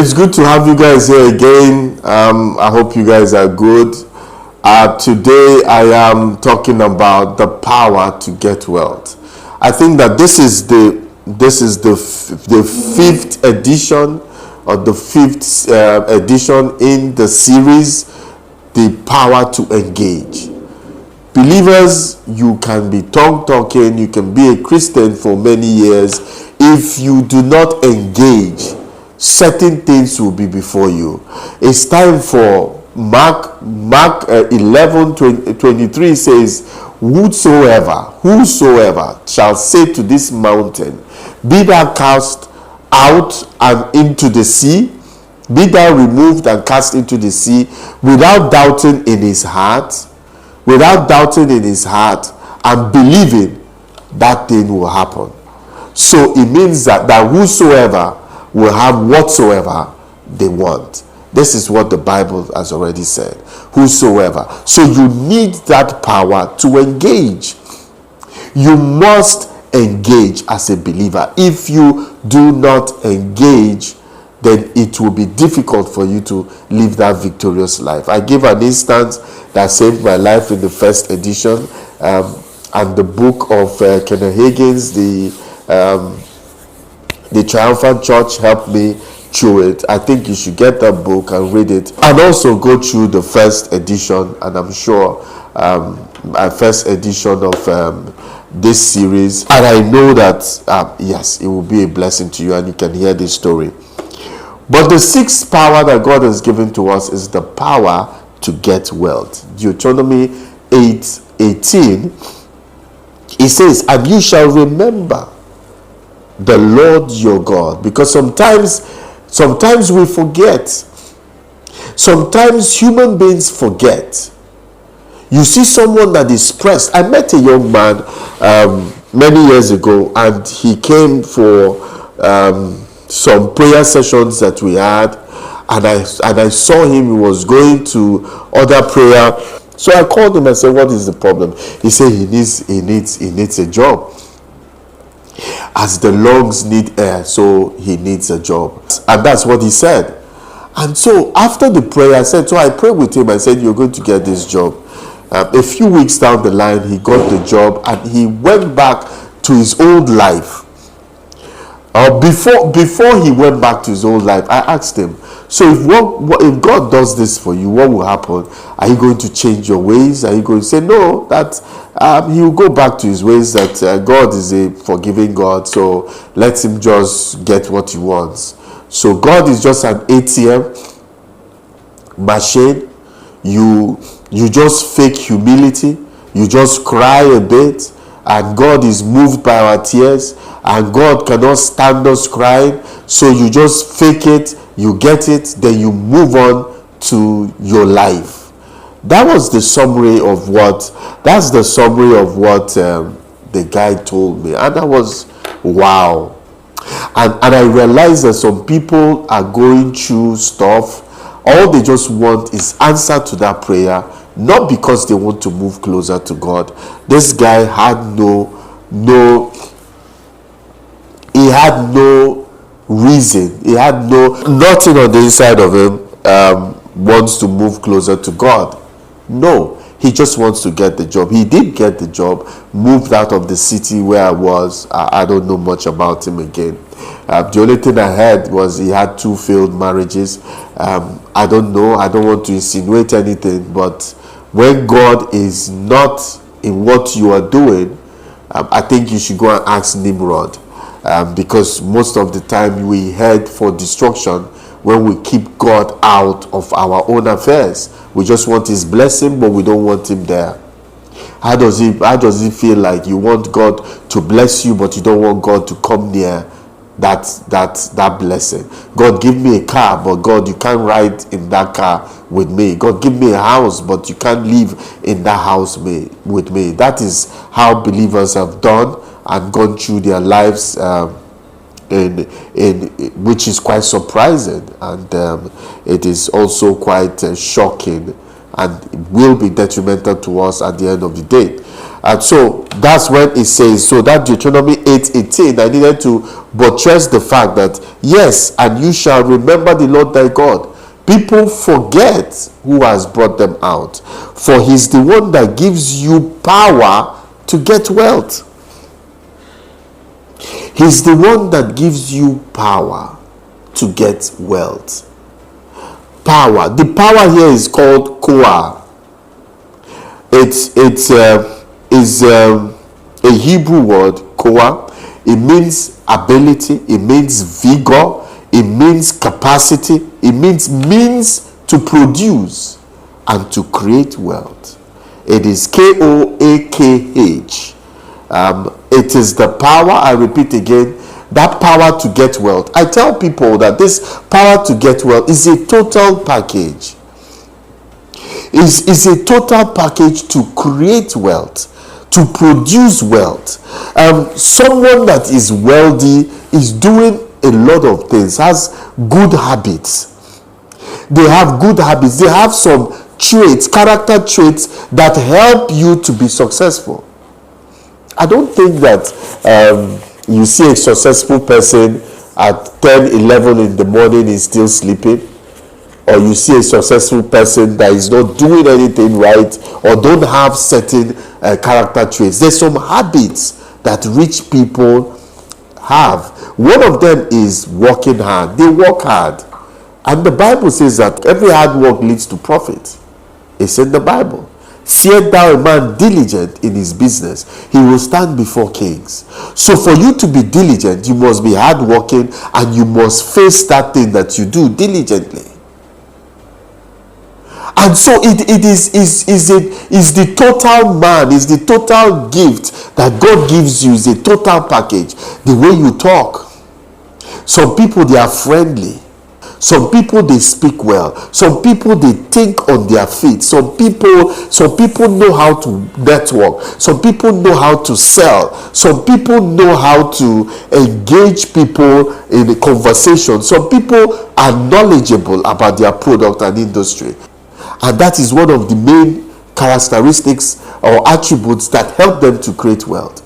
It's good to have you guys here again. I hope you guys are good. Today I am talking about the power to get wealth. I think that this is the fifth edition, or the fifth edition in the series, the power to engage. Believers, you can be tongue talking, you can be a Christian for many years. If you do not engage, certain things will be before you. It's time for Mark 11:23 says, whosoever shall say to this mountain, be thou cast out and into the sea, be thou removed and cast into the sea, without doubting in his heart, and believing, that thing will happen. So it means that whosoever will have whatsoever they want. This is what the Bible has already said. Whosoever. So you need that power to engage. You must engage as a believer. If you do not engage, then it will be difficult for you to live that victorious life. I gave an instance that saved my life in the first edition, and the book of Kenneth Hagin's, the Triumphant Church, helped me through it. I think you should get that book and read it, and also go through the first edition, and I'm sure my first edition of this series, and I know that yes, it will be a blessing to you, and you can hear this story. But the sixth power that God has given to us is the power to get wealth. Deuteronomy 8:18, it says, and you shall remember the Lord your God. Because sometimes we forget. Sometimes human beings forget. You see someone that is pressed. I met a young man many years ago, and he came for some prayer sessions that we had, and I saw him. He was going to other prayer. So I called him and said, what is the problem? He said he needs a job. As the lungs need air, so he needs a job. And that's what he said. And so after the prayer, I prayed with him. I said, you're going to get this job. A few weeks down the line, he got the job, and he went back to his old life. Before he went back to his old life, I asked him, so if God does this for you, what will happen? Are you going to change your ways? Are you going to say no, that he will go back to his ways, that God is a forgiving God, so let him just get what he wants? So God is just an ATM machine. You just fake humility, you just cry a bit, and God is moved by our tears, and God cannot stand us crying, so you just fake it, you get it, then you move on to your life. That's the summary of what the guy told me, and that was wow. And I realized that some people are going through stuff. All they just want is answer to that prayer, not because they want to move closer to God. This guy had no reason. He had nothing on the inside of him wants to move closer to God. No, he just wants to get the job. He did get the job, moved out of the city where I was. I don't know much about him again. The only thing I heard was he had 2 failed marriages. I don't know. I don't want to insinuate anything, but when God is not in what you are doing, I think you should go and ask Nimrod, because most of the time we head for destruction when we keep God out of our own affairs. We just want his blessing, but we don't want him there. How does it feel like you want God to bless you, but you don't want God to come near that blessing? God, give me a car, but God, you can't ride in that car with me. God, give me a house, but you can't live in that house with me. That is how believers have done and gone through their lives, which is quite surprising, and it is also quite shocking, and will be detrimental to us at the end of the day. And so that's when it says, so that Deuteronomy 8:18, I needed to buttress the fact that, yes, and you shall remember the Lord thy God. People forget who has brought them out, for he's the one that gives you power to get wealth. He's the one that gives you power to get wealth. Power. The power here is called koah. It's a Hebrew word, koah. It means ability, it means vigor, it means capacity, it means to produce and to create wealth. It is koakh. It is the power, I repeat again, that power to get wealth. I tell people that this power to get wealth is a total package. Is a total package to create wealth, to produce wealth. Someone that is wealthy is doing a lot of things, has good habits. They have good habits. They have some traits, character traits that help you to be successful. I don't think that you see a successful person at 10, 11 in the morning is still sleeping, or you see a successful person that is not doing anything right or don't have certain character traits. There's some habits that rich people have. One of them is working hard. They work hard. And the Bible says that every hard work leads to profit. It's in the Bible. Seest thou a man diligent in his business, he will stand before kings. So for you to be diligent, you must be hardworking, and you must face that thing that you do diligently. And so it is the total man, is the total gift that God gives you, is a total package. The way you talk. Some people, they are friendly. Some people, they speak well. Some people, they think on their feet. Some people know how to network. Some people know how to sell. Some people know how to engage people in a conversation. Some people are knowledgeable about their product and industry. And that is one of the main characteristics or attributes that help them to create wealth.